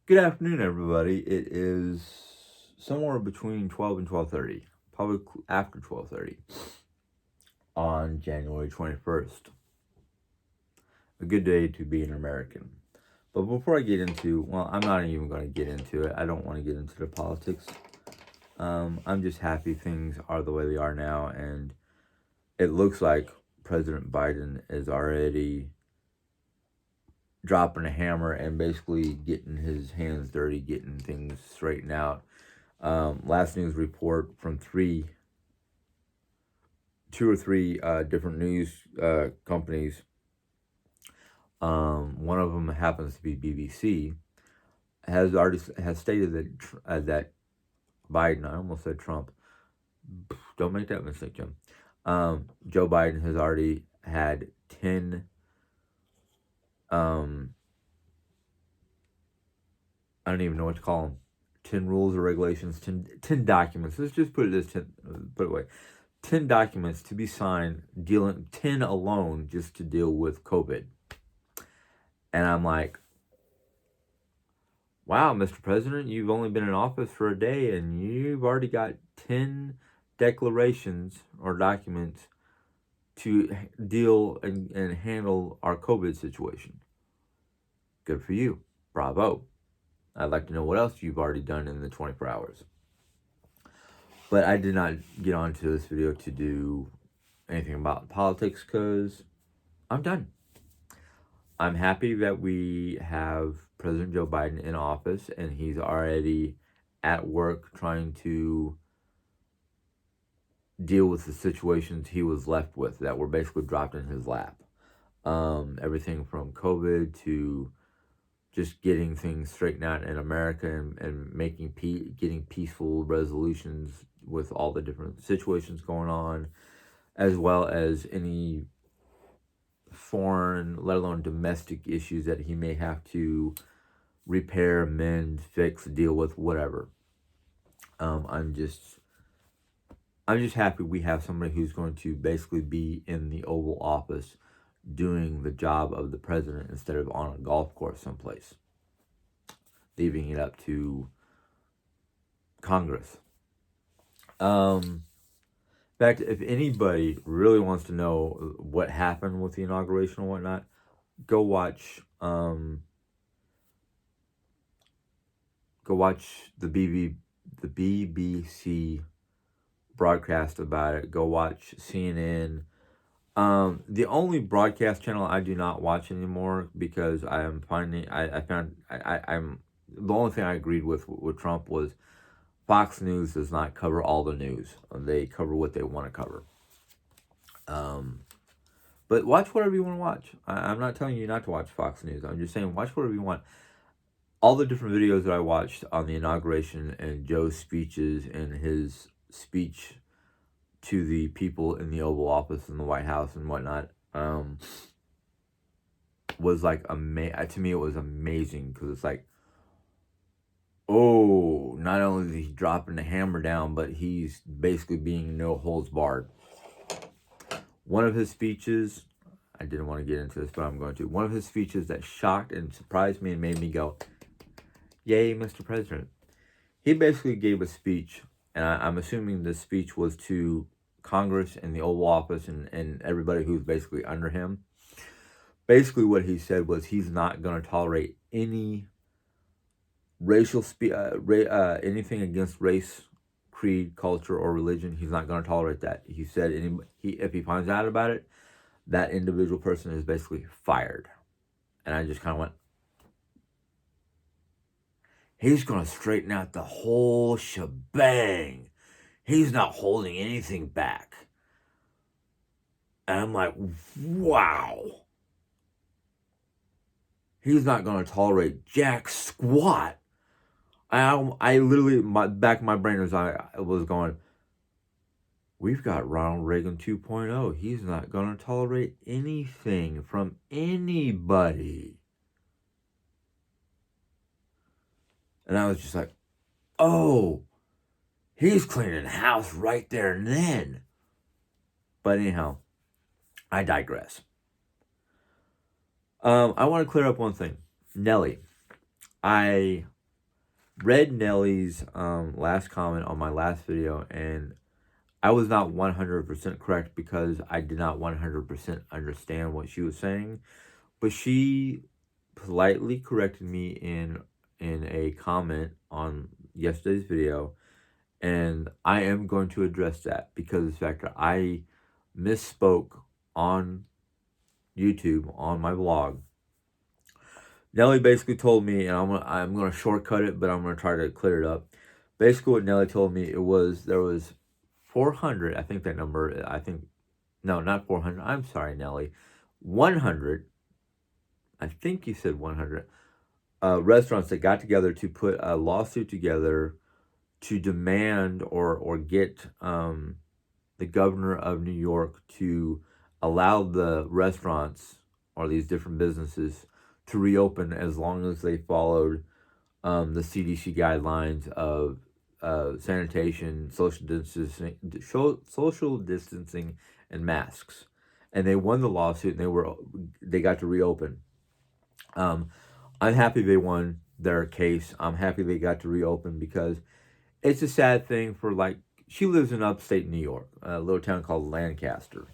Good afternoon, everybody. It is somewhere between 12 and 12:30, probably after 12:30 on January 21st. A good day to be an American. But before I get into, well, I'm not even going to get into it. I don't want to get into the politics. I'm just happy things are the way they are now, and it looks like President Biden is already dropping a hammer and basically getting his hands dirty, getting things straightened out. Last news report from two or three different news companies. One of them happens to be BBC. Has stated that Biden. I almost said Trump. Don't make that mistake, Jim. Joe Biden has already had 10. I don't even know what to call them. 10 rules or regulations. 10 documents. Let's just put it as 10. Put it away. 10 documents to be signed, dealing 10 alone just to deal with COVID. And I'm like, wow, Mr. President, you've only been in office for a day and you've already got 10 declarations or documents to deal and handle our COVID situation. Good for you. Bravo. I'd like to know what else you've already done in the 24 hours. But I did not get onto this video to do anything about politics because I'm done. I'm happy that we have President Joe Biden in office and he's already at work trying to deal with the situations he was left with that were basically dropped in his lap. Everything from COVID to just getting things straightened out in America and getting peaceful resolutions with all the different situations going on, as well as any foreign, let alone domestic issues that he may have to repair, mend, fix, deal with, whatever. I'm just happy we have somebody who's going to basically be in the Oval Office doing the job of the president instead of on a golf course someplace, leaving it up to Congress. In fact, if anybody really wants to know what happened with the inauguration and whatnot, go watch the BBC broadcast about it. Go watch CNN. The only broadcast channel I do not watch anymore because I'm the only thing I agreed with Trump was Fox News does not cover all the news. They cover what they want to cover. But watch whatever you want to watch. I'm not telling you not to watch Fox News. I'm just saying watch whatever you want. All the different videos that I watched on the inauguration and Joe's speeches and his speech to the people in the Oval Office and the White House and whatnot, was like to me it was amazing because it's like, oh, not only is he dropping the hammer down, but he's basically being no holds barred. One of his speeches, I didn't want to get into this, but I'm going to. One of his speeches that shocked and surprised me and made me go, yay, Mr. President. He basically gave a speech, and I'm assuming this speech was to Congress and the Oval Office and everybody who's basically under him. Basically what he said was he's not going to tolerate any racial anything against race, creed, culture, or religion. He's not going to tolerate that. He said if he finds out about it, that individual person is basically fired. And I just kind of went, he's going to straighten out the whole shebang. He's not holding anything back. And I'm like, wow. He's not going to tolerate jack squat. I literally, back of my brain was going, we've got Ronald Reagan 2.0. He's not going to tolerate anything from anybody. And I was just like, oh, he's cleaning house right there and then. But anyhow, I digress. I want to clear up one thing. Nelly. I read Nelly's last comment on my last video, and I was not 100% correct because I did not 100% understand what she was saying, but she politely corrected me in a comment on yesterday's video, and I am going to address that because of the fact that I misspoke on YouTube on my blog. Nelly basically told me, and I'm gonna shortcut it, but I'm gonna try to clear it up. Basically, what Nelly told me there was 400. I think that number. No, not 400. I'm sorry, Nelly. 100. I think you said 100 restaurants that got together to put a lawsuit together to demand or get the governor of New York to allow the restaurants or these different businesses to reopen as long as they followed the CDC guidelines of sanitation, social distancing, and masks. And they won the lawsuit, and they got to reopen. I'm happy they won their case. I'm happy they got to reopen because it's a sad thing for, like, she lives in upstate New York, a little town called Lancaster.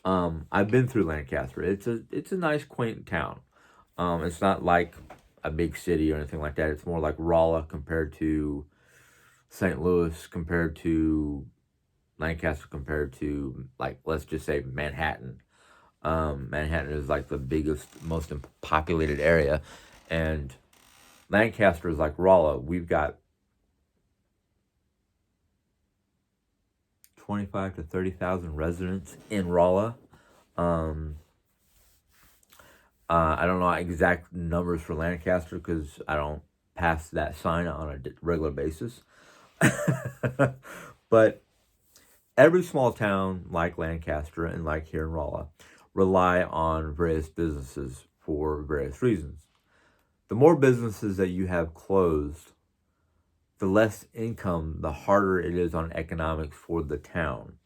I've been through Lancaster. It's a nice, quaint town. It's not like a big city or anything like that. It's more like Rolla compared to St. Louis, compared to Lancaster, compared to, like, let's just say Manhattan. Manhattan is like the biggest, most populated area, and Lancaster is like Rolla. We've got 25 to 30,000 residents in Rolla. I don't know exact numbers for Lancaster because I don't pass that sign on a regular basis. But every small town like Lancaster and like here in Rolla rely on various businesses for various reasons. The more businesses that you have closed, the less income, the harder it is on economics for the town.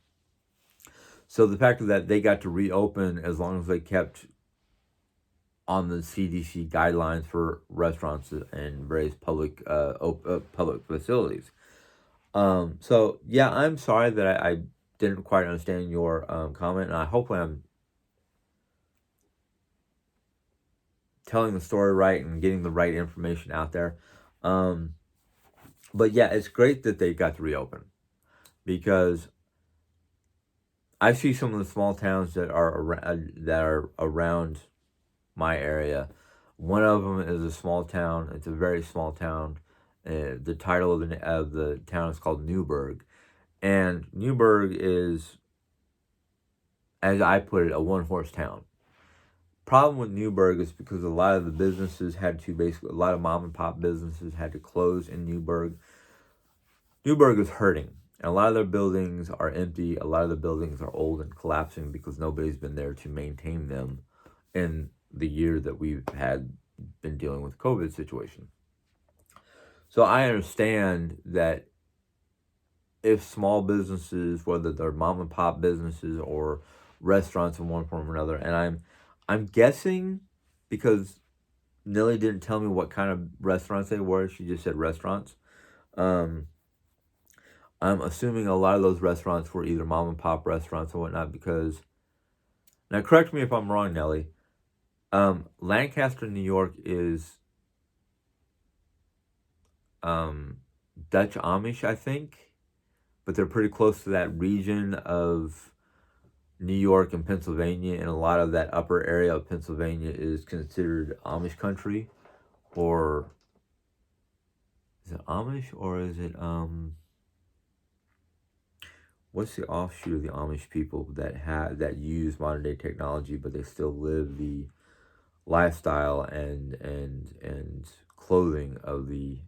So the fact that they got to reopen as long as they kept on the CDC guidelines for restaurants and various public facilities. So yeah, I'm sorry that I didn't quite understand your comment, and hopefully I'm telling the story right and getting the right information out there. But yeah, it's great that they got to reopen because I see some of the small towns that are around my area. One of them is a small town. It's a very small town. The title of the town is called Newburgh, and Newburgh is, as I put it, a one-horse town. Problem with Newburgh is because a lot of the businesses a lot of mom and pop businesses had to close in Newburgh. Newburgh is hurting, and a lot of their buildings are empty. A lot of the buildings are old and collapsing because nobody's been there to maintain them in the year that we've been dealing with COVID situation. So I understand that if small businesses, whether they're mom and pop businesses or restaurants in one form or another, and I'm guessing because Nelly didn't tell me what kind of restaurants they were, she just said restaurants. I'm assuming a lot of those restaurants were either mom and pop restaurants or whatnot because, now correct me if I'm wrong, Nelly, Lancaster, New York is Dutch Amish, I think, but they're pretty close to that region of New York and Pennsylvania, and a lot of that upper area of Pennsylvania is considered Amish country, or is it Amish, or is it what's the offshoot of the Amish people that use modern day technology, but they still live the lifestyle and clothing of the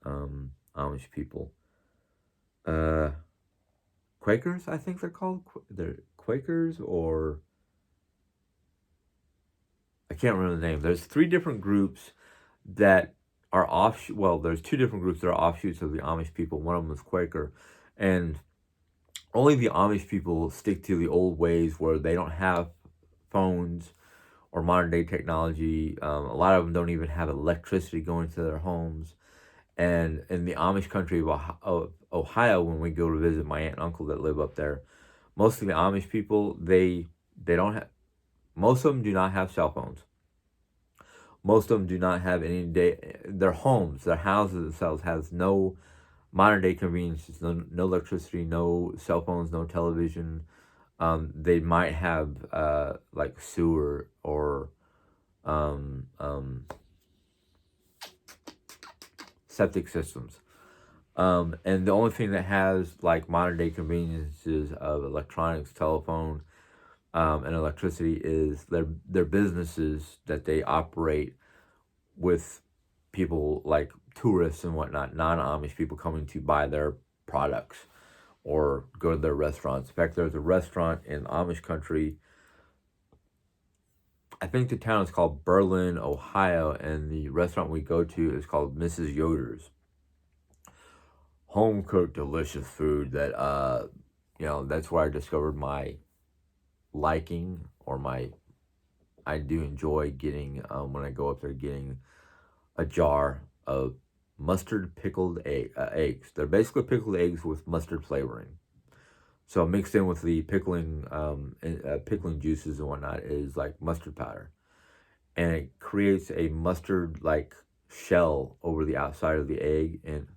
Amish people? Quakers, I think they're called. They're Quakers, or I can't remember the name. There's three different groups that are there's two different groups that are offshoots of the Amish people. One of them is Quaker, and only the Amish people stick to the old ways where they don't have phones or modern day technology. A lot of them don't even have electricity going to their homes, And in the Amish country of Ohio, when we go to visit my aunt and uncle that live up there, most of the Amish people, they don't have, most of them do not have cell phones. Most of them do not have any day. Their homes, their houses themselves, has no modern day conveniences, no electricity, no cell phones, no television. They might have like sewer or um, um, septic systems. And the only thing that has like modern day conveniences of electronics, telephone, and electricity is their businesses that they operate with people like tourists and whatnot, non-Amish people coming to buy their products or go to their restaurants. In fact, there's a restaurant in Amish country. I think the town is called Berlin, Ohio, and the restaurant we go to is called Mrs. Yoder's. Home cooked, delicious food that that's where I discovered my liking or my I do enjoy getting when I go up there getting a jar of mustard pickled eggs. They're basically pickled eggs with mustard flavoring. So mixed in with the pickling juices and whatnot is like mustard powder, and it creates a mustard like shell over the outside of the egg. And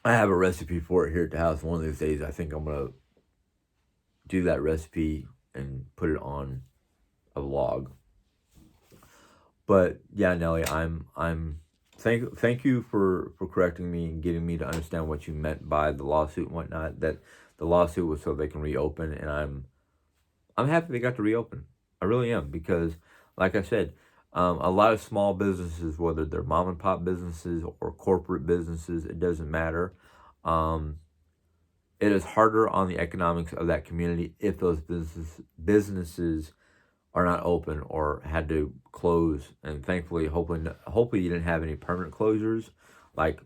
I have a recipe for it here at the house. One of these days, I think I'm gonna do that recipe and put it on a vlog. But yeah, Nelly, I'm thank you for correcting me and getting me to understand what you meant by the lawsuit and whatnot. That the lawsuit was so they can reopen, and I'm happy they got to reopen. I really am, because, like I said, a lot of small businesses, whether they're mom and pop businesses or corporate businesses, it doesn't matter. Um, it is harder on the economics of that community if those businesses are not open or had to close. And thankfully, hopefully you didn't have any permanent closures, like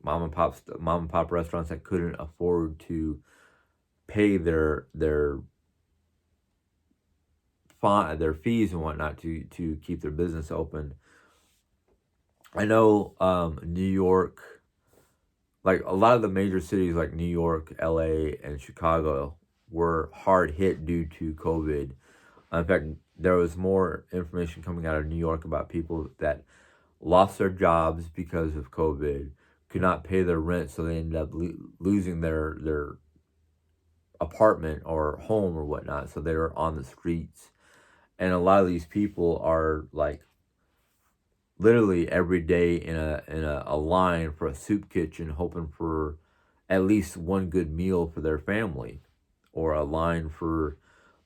mom and pop restaurants that couldn't afford to pay their fees and whatnot to keep their business open. I know New York, like a lot of the major cities like New York, LA, and Chicago were hard hit due to COVID. In fact, there was more information coming out of New York about people that lost their jobs because of COVID, could not pay their rent, so they ended up losing their apartment or home or whatnot. So they were on the streets, and a lot of these people are like literally every day in a line for a soup kitchen, hoping for at least one good meal for their family, or a line for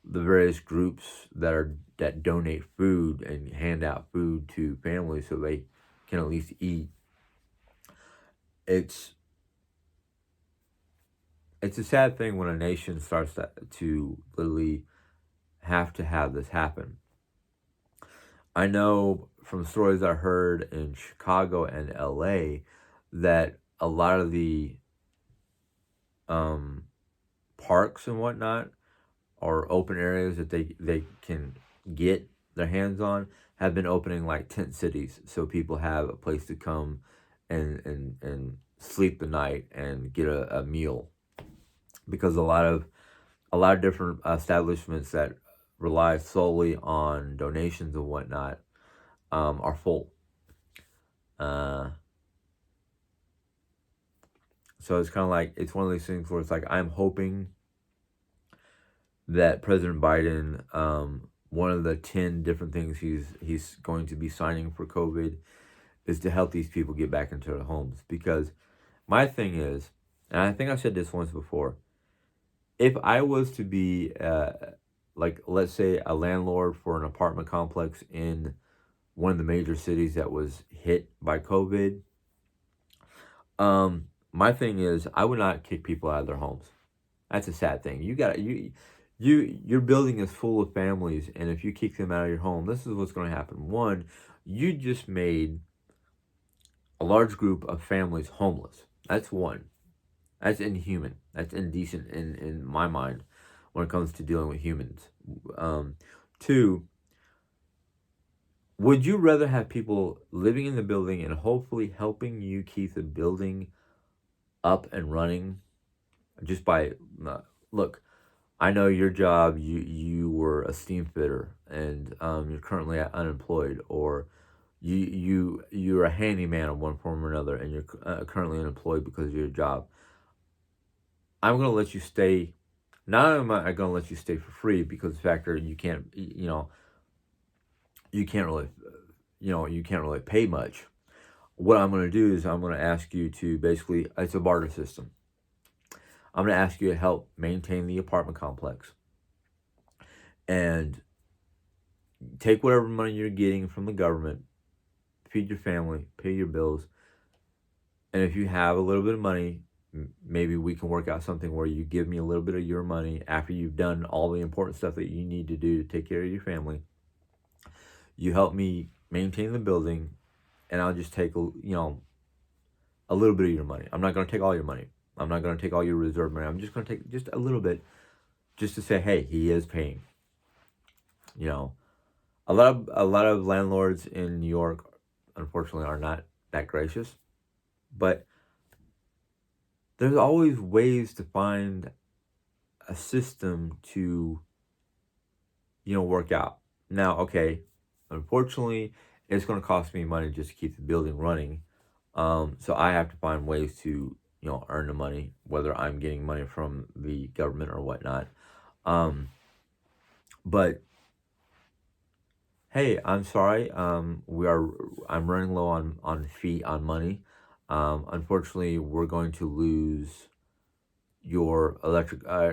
the various groups that donate food and hand out food to families so they can at least eat. It's it's a sad thing when a nation starts to literally have to have this happen. I know from stories I heard in Chicago and LA that a lot of the um, parks and whatnot, or open areas that they can get their hands on, have been opening like tent cities, so people have a place to come and sleep the night and get a meal, because a lot of different establishments that rely solely on donations and whatnot are full. Uh, so it's kind of like, it's one of these things where it's like, I'm hoping that President Biden, one of the 10 different things he's going to be signing for COVID is to help these people get back into their homes. Because my thing is, and I think I've said this once before, if I was to be, like, let's say a landlord for an apartment complex in one of the major cities that was hit by COVID, my thing is, I would not kick people out of their homes. That's a sad thing. Your building is full of families, and if you kick them out of your home, this is what's going to happen. One, you just made a large group of families homeless. That's one. That's inhuman. That's indecent in my mind when it comes to dealing with humans. Two, Would you rather have people living in the building and hopefully helping you keep the building up and running just by look? I know your job. You were a steam fitter, and you're currently unemployed, or you're a handyman of one form or another, and you're currently unemployed because of your job. I'm gonna let you stay. Not only am I gonna let you stay for free because the fact that you can't, you can't really, you can't really pay much. What I'm gonna do is I'm gonna ask you to basically, it's a barter system. I'm gonna ask you to help maintain the apartment complex and take whatever money you're getting from the government, feed your family, pay your bills, and if you have a little bit of money, maybe we can work out something where you give me a little bit of your money after you've done all the important stuff that you need to do to take care of your family. You help me maintain the building, and I'll just take a little bit of your money. I'm not going to take all your money. I'm not going to take all your reserve money. I'm just going to take just a little bit, just to say, hey, he is paying. A lot of landlords in New York, unfortunately, are not that gracious, but there's always ways to find a system to work out. Now, okay, unfortunately, it's going to cost me money just to keep the building running, so I have to find ways to earn the money, whether I'm getting money from the government or whatnot. But hey, I'm sorry. I'm running low on money. Unfortunately, we're going to lose your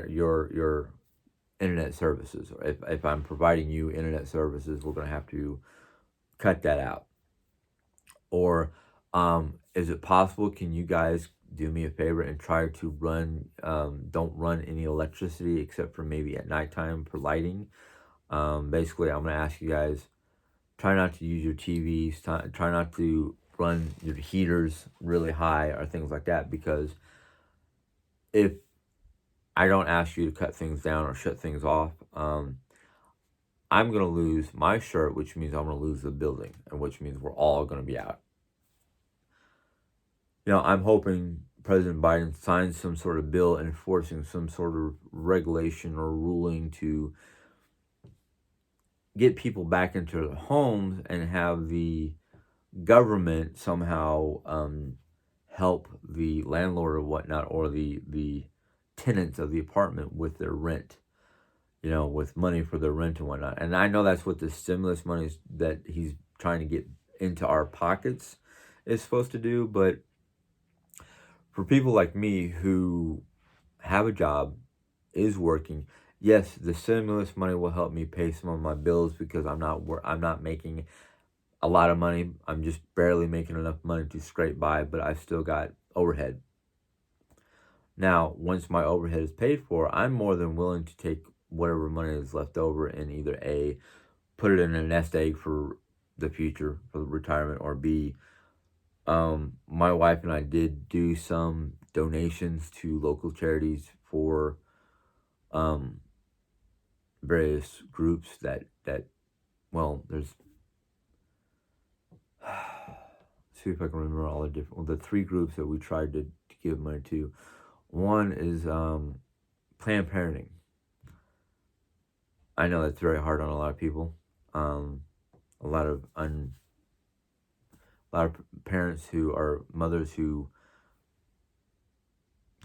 your internet services. If I'm providing you internet services, we're going to have to cut that out. Or is it possible? Can you guys do me a favor and try to don't run any electricity except for maybe at nighttime for lighting? Basically, I'm going to ask you guys, try not to use your TVs, try not to run your heaters really high or things like that, because if I don't ask you to cut things down or shut things off, I'm going to lose my shirt, which means I'm going to lose the building, and which means we're all going to be out. I'm hoping President Biden signs some sort of bill enforcing some sort of regulation or ruling to get people back into their homes and have the government somehow help the landlord or whatnot, or the tenants of the apartment with their rent, with money for their rent and whatnot. And I know that's what the stimulus money that he's trying to get into our pockets is supposed to do. But for people like me who have a job, is working, yes, the stimulus money will help me pay some of my bills because I'm not making a lot of money. I'm just barely making enough money to scrape by, but I've still got overhead. Now, once my overhead is paid for, I'm more than willing to take whatever money is left over and either A, put it in a nest egg for the future, for the retirement, or B, my wife and I did do some donations to local charities for various groups that there's see if I can remember all the three groups that we tried to give money to. One is Planned Parenting. I know that's very hard on a lot of people. A lot of parents who are mothers who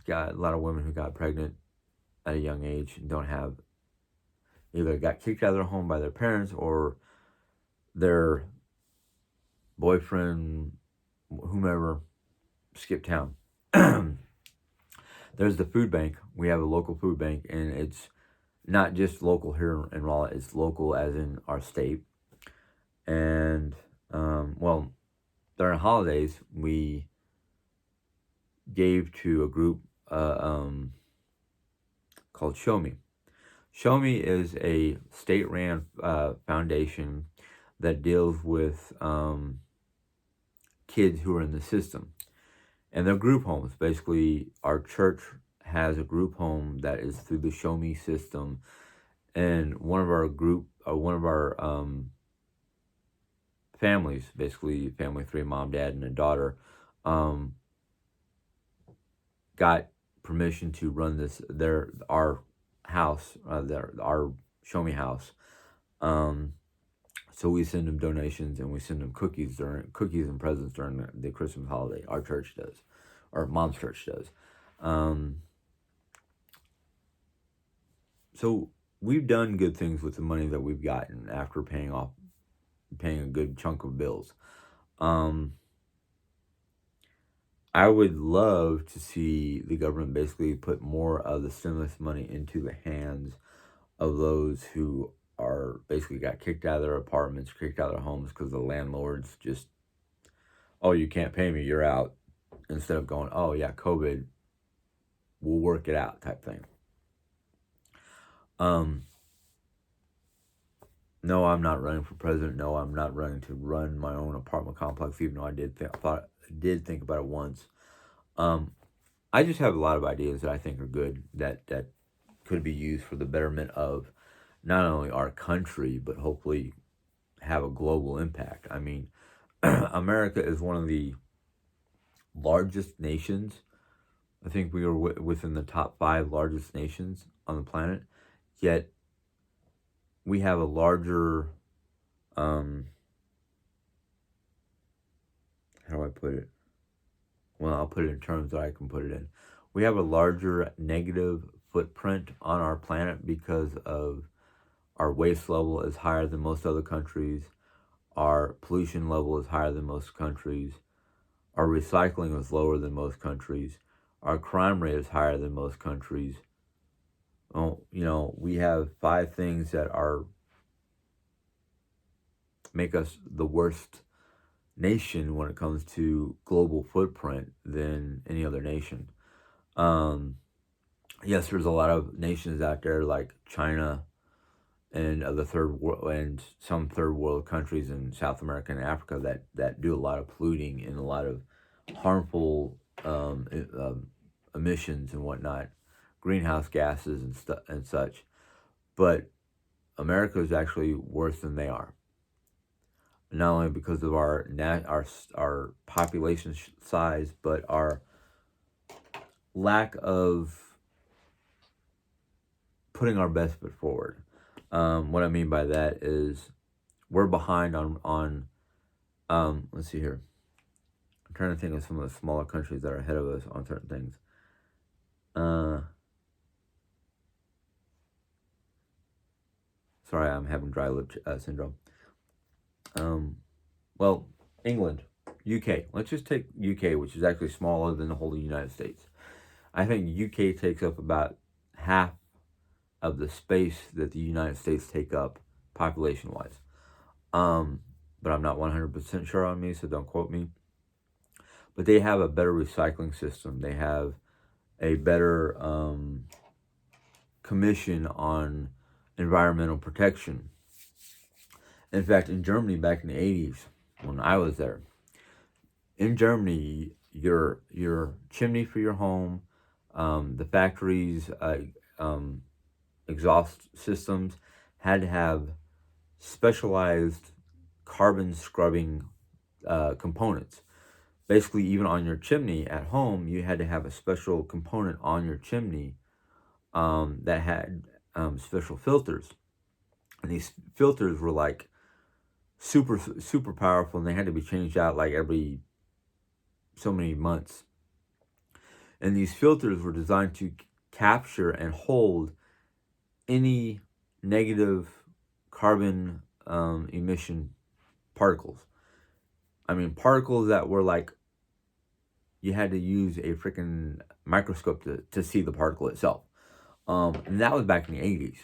got a lot of women who got pregnant at a young age and don't have, either got kicked out of their home by their parents or their boyfriend, whomever, skipped town. There's the food bank. We have a local food bank, and it's not just local here in Raleigh, it's local as in our state. And during holidays, we gave to a group called Show Me. Show Me is a state-ran foundation that deals with kids who are in the system. And they're group homes. Basically, our church has a group home that is through the Show Me system. And one of our families, basically family 3, mom, dad, and a daughter, got permission to run our house, our show me house. So we send them donations and we send them cookies and presents during the Christmas holiday. Our church does, or mom's church does. So we've done good things with the money that we've gotten after paying a good chunk of bills. I would love to see the government basically put more of the stimulus money into the hands of those who are basically got kicked out of their apartments, kicked out of their homes because the landlords just, oh, you can't pay me, you're out. Instead of going, oh yeah, COVID, we'll work it out type thing. No, I'm not running for president. No, I'm not running to run my own apartment complex, even though I did think about it once. I just have a lot of ideas that I think are good that could be used for the betterment of not only our country, but hopefully have a global impact. I mean, America is one of the largest nations. I think we are within the top 5 largest nations on the planet, yet we have a larger, how do I put it? Well, I'll put it in terms that I can put it in. We have a larger negative footprint on our planet because of our waste level is higher than most other countries. Our pollution level is higher than most countries. Our recycling is lower than most countries. Our crime rate is higher than most countries. Oh, we have 5 things that make us the worst nation when it comes to global footprint than any other nation. Yes, there's a lot of nations out there like China and some third world countries in South America and Africa that do a lot of polluting and a lot of harmful emissions and whatnot, greenhouse gases and such. But America is actually worse than they are. Not only because of our population size, but our lack of putting our best foot forward. What I mean by that is we're behind on let's see here. I'm trying to think of some of the smaller countries that are ahead of us on certain things. Sorry, I'm having dry lip syndrome. Well, England, UK. Let's just take UK, which is actually smaller than the whole of the United States. I think UK takes up about half of the space that the United States take up population-wise. But I'm not 100% sure on me, so don't quote me. But they have a better recycling system. They have a better commission on environmental protection. In fact, in Germany back in the 80s, when I was there, in Germany, your chimney for your home, the factories' exhaust systems had to have specialized carbon scrubbing components. Basically, even on your chimney at home, you had to have a special component on your chimney that had special filters. And these filters were like super powerful, and they had to be changed out like every so many months. And these filters were designed to capture and hold any negative carbon emission particles. I mean, particles that were like, you had to use a freaking microscope to see the particle itself. And that was back in the 80s.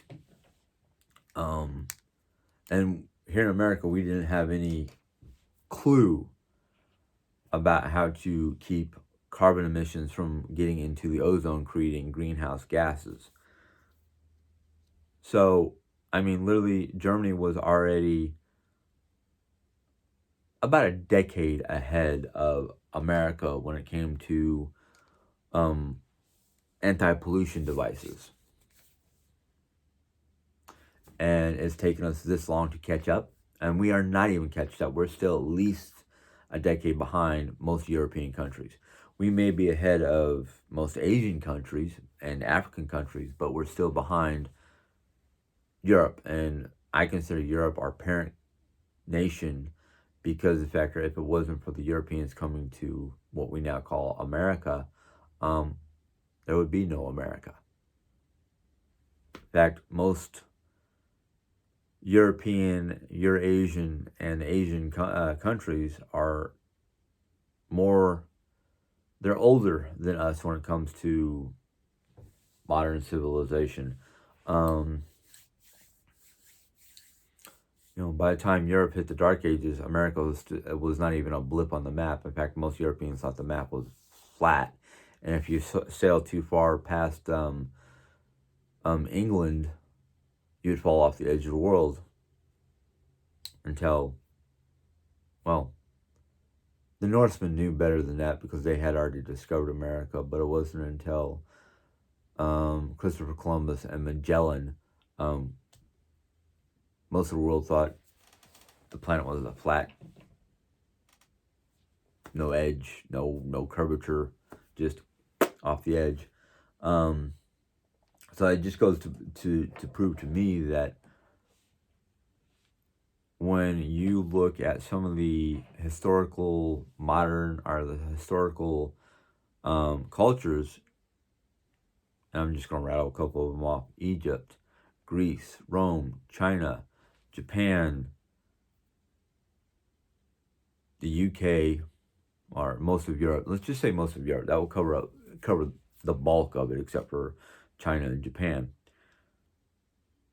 And here in America, we didn't have any clue about how to keep carbon emissions from getting into the ozone, creating greenhouse gases. So, I mean, literally, Germany was already about a decade ahead of America when it came to anti-pollution devices. And it's taken us this long to catch up. And we are not even catched up. We're still at least a decade behind most European countries. We may be ahead of most Asian countries and African countries, but we're still behind Europe. And I consider Europe our parent nation because the fact that if it wasn't for the Europeans coming to what we now call America, there would be no America. In fact, most European, Eurasian, and Asian countries are more, they're older than us when it comes to modern civilization. By the time Europe hit the Dark Ages, America was not even a blip on the map. In fact, most Europeans thought the map was flat. And if you sail too far past England, you'd fall off the edge of the world until, well, the Norsemen knew better than that because they had already discovered America, but it wasn't until Christopher Columbus and Magellan, most of the world thought the planet was a flat, no edge, no curvature, just off the edge. So it just goes to prove to me that when you look at some of the historical modern or the historical cultures, and I'm just going to rattle a couple of them off: Egypt, Greece, Rome, China, Japan, the UK, or most of Europe. Let's just say most of Europe. That will cover the bulk of it, except for China and Japan.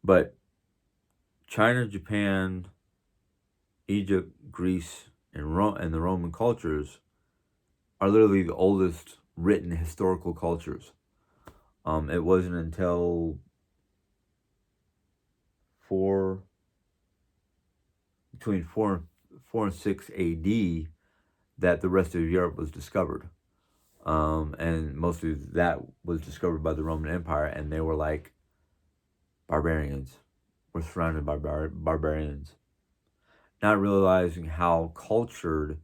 But China, Japan, Egypt, Greece, and the Roman cultures are literally the oldest written historical cultures. It wasn't until between 4 and 6 AD that the rest of Europe was discovered. And most of that was discovered by the Roman Empire, and they were like barbarians. We're surrounded by barbarians. Not realizing how cultured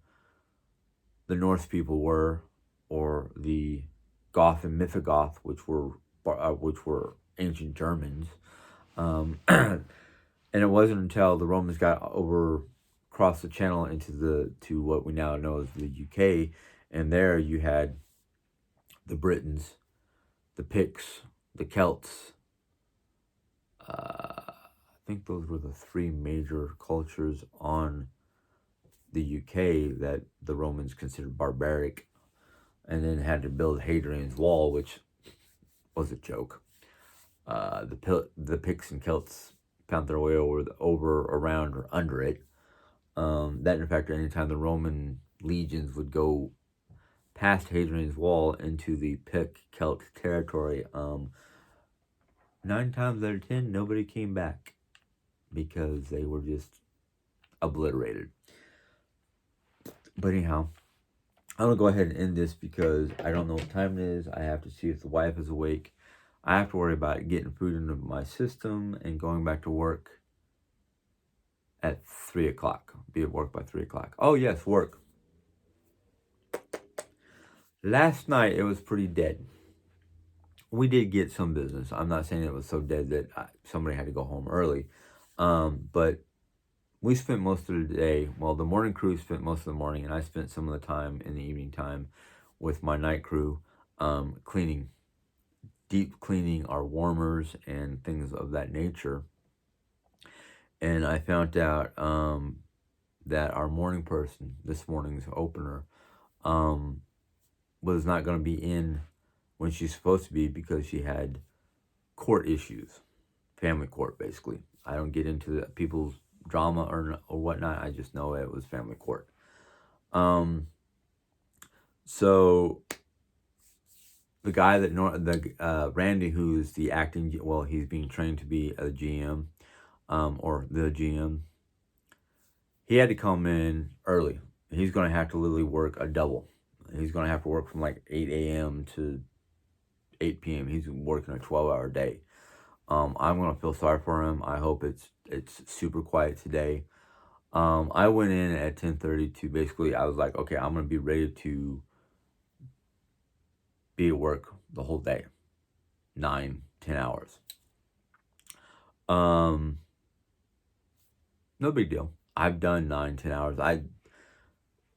the Norse people were, or the Goth and Mythogoth, which were ancient Germans. And it wasn't until the Romans got across the channel to what we now know as the UK, and there you had the Britons, the Picts, the Celts. I think those were the three major cultures on the UK that the Romans considered barbaric, and then had to build Hadrian's Wall, which was a joke. The Picts and Celts found their way over, around, or under it. That, in fact, anytime the Roman legions would go past Hadrian's Wall into the Pict-Celt territory, 9 times out of 10, nobody came back because they were just obliterated. But anyhow, I'm going to go ahead and end this because I don't know what time it is. I have to see if the wife is awake. I have to worry about getting food into my system and going back to work at 3 o'clock. Be at work by 3 o'clock. Oh, yes, work. Last night, it was pretty dead. We did get some business. I'm not saying it was so dead that somebody had to go home early. But we spent most of the day, well, the morning crew spent most of the morning, and I spent some of the time in the evening time with my night crew, deep cleaning our warmers and things of that nature. And I found out that our morning person, this morning's opener, was not going to be in when she's supposed to be because she had court issues, family court, basically. I don't get into people's drama or whatnot. I just know it was family court. So the guy Randy, who's the acting, well, he's being trained to be a GM, or the GM. He had to come in early. He's going to have to literally work a double. He's going to have to work from like 8 a.m. to 8 p.m. He's working a 12-hour day. I'm going to feel sorry for him. I hope it's super quiet today. I went in at 10:30 to basically, I was like, okay, I'm going to be ready to be at work the whole day, 9-10 hours. No big deal. I've done 9-10 hours.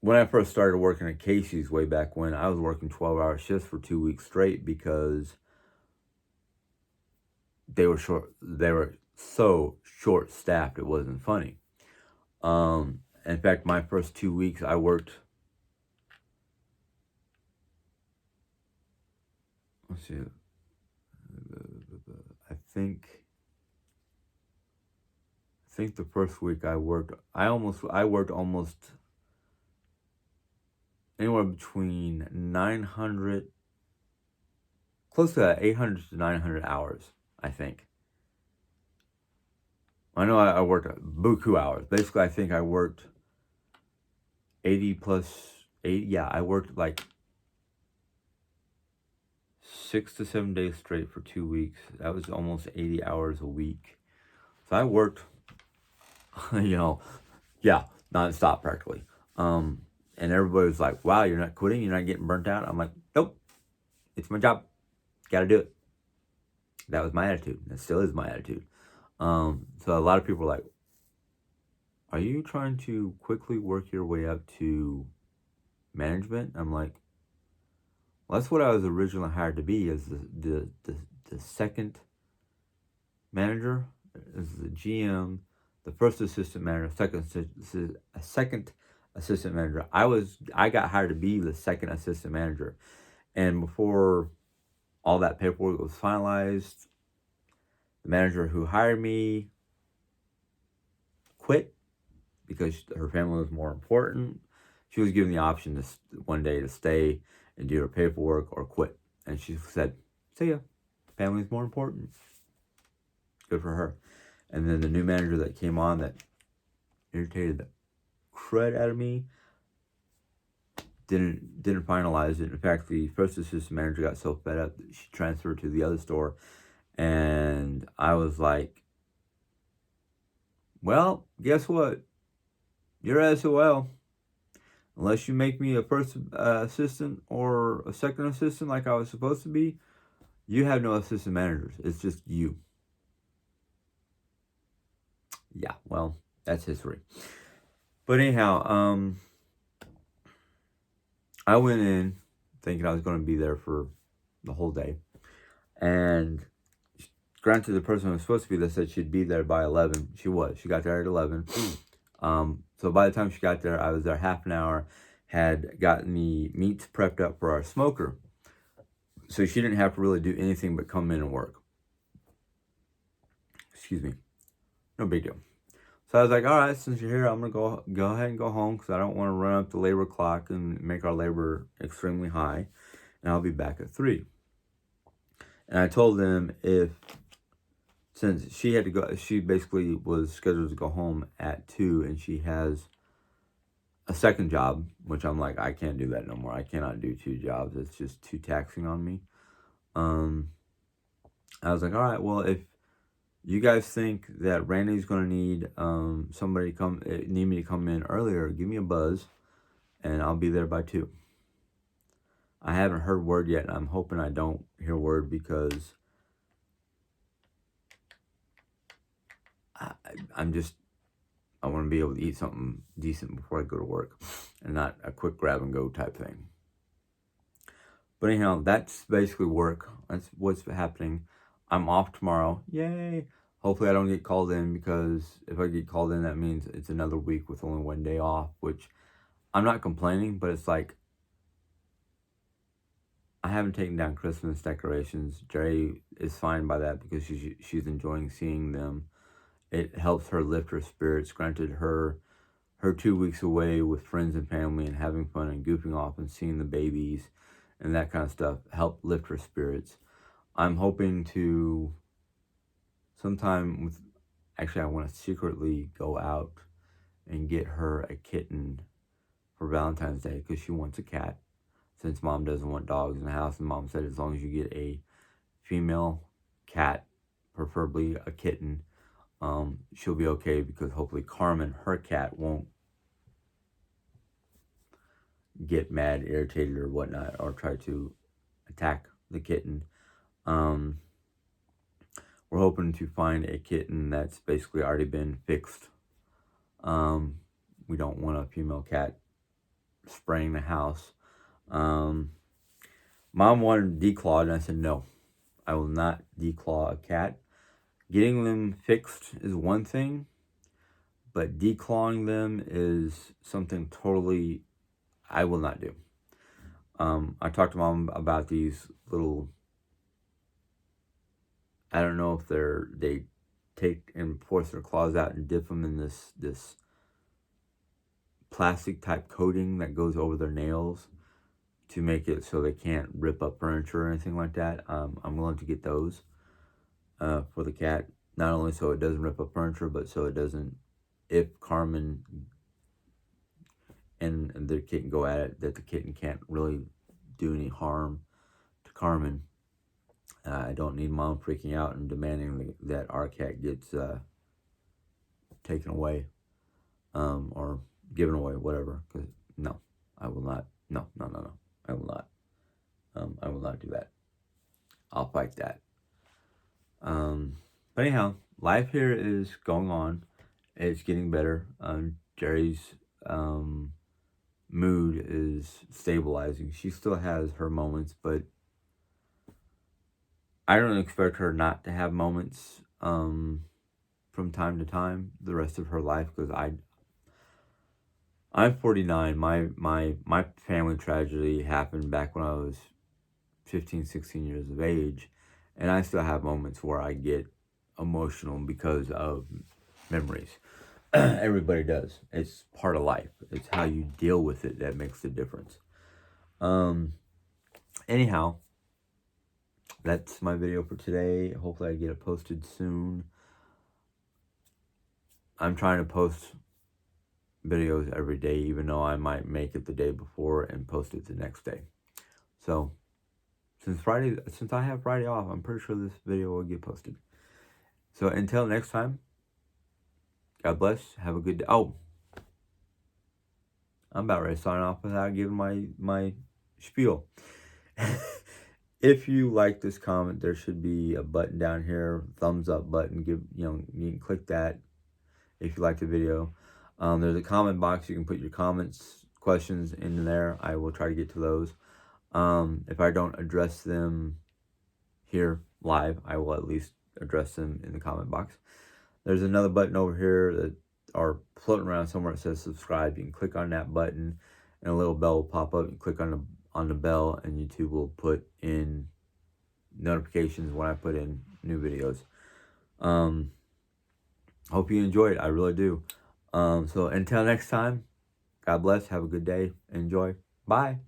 When I first started working at Casey's way back when, I was working 12-hour shifts for 2 weeks straight because they were so short staffed it wasn't funny. In fact, my first 2 weeks I worked, let's see, I think the first week I worked almost anywhere between 900, close to 800 to 900 hours, I think. I know I worked buku hours. Basically, I think I worked 80 plus 8. Yeah, I worked like 6 to 7 days straight for 2 weeks. That was almost 80 hours a week. So I worked, yeah, nonstop practically. And everybody was like, wow, you're not quitting? You're not getting burnt out? I'm like, nope, it's my job. Got to do it. That was my attitude. That still is my attitude. So a lot of people were like, are you trying to quickly work your way up to management? I'm like, well, that's what I was originally hired to be, as the second manager, as the GM, the first assistant manager, second assistant manager. I got hired to be the second assistant manager. And before all that paperwork was finalized, the manager who hired me quit because her family was more important. She was given the option to one day to stay and do her paperwork or quit. And she said, see ya, family's more important. Good for her. And then the new manager that came on that irritated the crud out of me didn't finalize it. In fact, the first assistant manager got so fed up that she transferred to the other store. And I was like, well, guess what? You're SOL. Unless you make me a first assistant or a second assistant like I was supposed to be, you have no assistant managers. It's just you. Yeah, well, that's history. But anyhow, I went in thinking I was going to be there for the whole day. And granted, the person who was supposed to be there said she'd be there by 11. She was. She got there at 11. So by the time she got there, I was there half an hour, had gotten the meats prepped up for our smoker. So she didn't have to really do anything but come in and work. Excuse me. No big deal. So I was like, all right, since you're here, I'm going to go ahead and go home because I don't want to run up the labor clock and make our labor extremely high. And I'll be back at 3. And I told them since she had to go, she basically was scheduled to go home at 2, and she has a second job, which I'm like, I can't do that no more. I cannot do 2 jobs. It's just too taxing on me. I was like, all right, well, if you guys think that Randy's going to need need me to come in earlier, give me a buzz, and I'll be there by 2. I haven't heard word yet, and I'm hoping I don't hear word because I want to be able to eat something decent before I go to work and not a quick grab and go type thing. But anyhow, that's basically work. That's what's happening. I'm off tomorrow. Yay! Hopefully I don't get called in, because if I get called in, that means it's another week with only 1 day off, which I'm not complaining, but it's like, I haven't taken down Christmas decorations. Jerry is fine by that because she's enjoying seeing them. It helps her lift her spirits. Granted, her 2 weeks away with friends and family and having fun and goofing off and seeing the babies and that kind of stuff help lift her spirits. I'm hoping to actually I want to secretly go out and get her a kitten for Valentine's Day because she wants a cat, since mom doesn't want dogs in the house. And mom said as long as you get a female cat, preferably a kitten, she'll be okay, because hopefully Carmen, her cat, won't get mad, irritated, or whatnot, or try to attack the kitten. We're hoping to find a kitten that's basically already been fixed. We don't want a female cat spraying the house. Mom wanted declawed, and I said no, I will not declaw a cat. Getting them fixed is one thing, but declawing them is something totally I will not do. I talked to Mom about these little, I don't know if they take and force their claws out and dip them in this plastic type coating that goes over their nails to make it so they can't rip up furniture or anything like that. I'm willing to get those for the cat, not only so it doesn't rip up furniture, but so it doesn't, if Carmen and the kitten go at it, that the kitten can't really do any harm to Carmen. I don't need Mom freaking out and demanding that our cat gets taken away or given away, whatever. Because no, I will not. No, I will not. I will not do that. I'll fight that. But anyhow, life here is going on. It's getting better. Jerry's mood is stabilizing. She still has her moments, but I don't expect her not to have moments from time to time the rest of her life, because I'm 49. My family tragedy happened back when I was 15, 16 years of age, and I still have moments where I get emotional because of memories. Everybody does. It's part of life. It's how you deal with it that makes the difference. Anyhow, that's my video for today. Hopefully I get it posted soon. I'm trying to post videos every day, even though I might make it the day before and post it the next day. So since I have Friday off, I'm pretty sure this video will get posted. So until next time, God bless. Have a good day. Oh, I'm about ready to sign off without giving my spiel. If you like this comment, there should be a button down here, thumbs up button. You can click that if you like the video. There's a comment box. You can put your comments, questions in there. I will try to get to those. If I don't address them here live, I will at least address them in the comment box. There's another button over here that are floating around somewhere. It says subscribe. You can click on that button, and a little bell will pop up. You click on the bell, and YouTube will put in notifications when I put in new videos. Hope you enjoy it. I really do. So until next time, God bless. Have a good day. Enjoy. Bye.